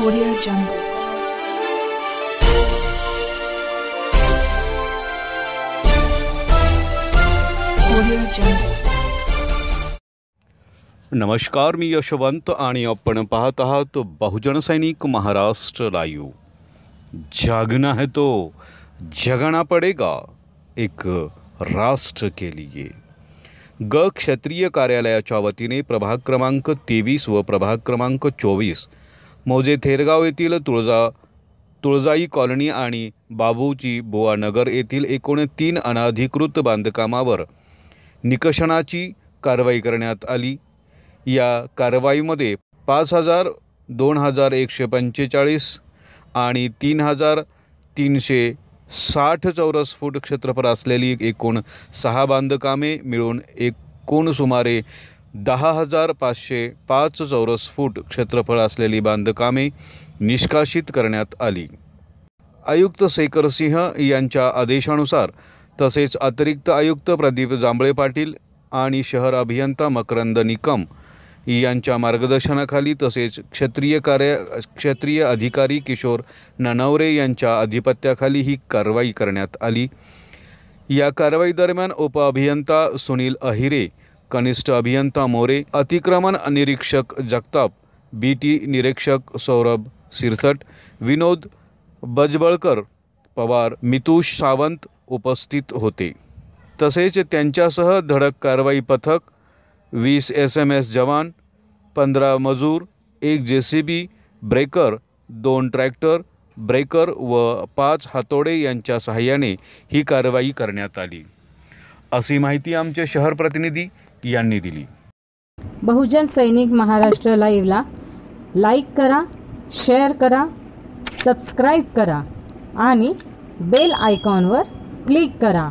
Audio Jungle. Audio Jungle. नमस्कार, मी यशवंत आणि आपण पाहत आहात बहुजन सैनिक महाराष्ट्र लाईव्ह। जागना है तो जगाना पड़ेगा, एक राष्ट्र के लिए। ग क्षेत्रीय कार्यालयाच्या वतीने प्रभाग क्रमांक 23 व प्रभाग क्रमांक 24 मौजे थेरगाव येथील तुळजाई कॉलनी आणि बाबूजी बुवा नगर येथील एकूण 3 अनधिकृत बांधकामावर निकषणाची कारवाई करण्यात आली। या कारवाईमध्ये 5,000, 2,145 आणि 3,360 चौरस फूट क्षेत्रफळ असलेली एकूण 6 बांधकामे मिळून एकूण सुमारे 10,505 चौरस फूट क्षेत्रफळ असलेली बांधकामे निष्कासित करण्यात आली। आयुक्त शेखर सिंह यांच्या आदेशानुसार तसेच अतिरिक्त आयुक्त प्रदीप जांभळे पाटील आणि शहर अभियंता मकरंद निकम यांच्या मार्गदर्शनाखाली तसेच क्षेत्रीय अधिकारी किशोर ननवरे यांच्या अधिपत्याखाली ही कारवाई करण्यात आली। या कारवाई दरम्यान उपअभियंता सुनील अहिरे, कनिष्ठ अभियंता मोरे, अतिक्रमण निरीक्षक जगताप, बीटी निरीक्षक सौरभ सिरसट, विनोद बजबळकर पवार, मितुष सावंत उपस्थित होते। तसेच त्यांच्यासह धडक कारवाई पथक, 20 SMS जवान, 15 मजूर, 1 JCB ब्रेकर, 2 ट्रॅक्टर ब्रेकर व 5 हातोडे यांच्या सहाय्याने ही कारवाई करण्यात आली, अशी माहिती आमचे शहर प्रतिनिधी यांनी दिली। बहुजन सैनिक महाराष्ट्र लाईव्हला लाईक करा, शेअर करा, सबस्क्राईब करा आणि बेल आयकॉनवर क्लिक करा।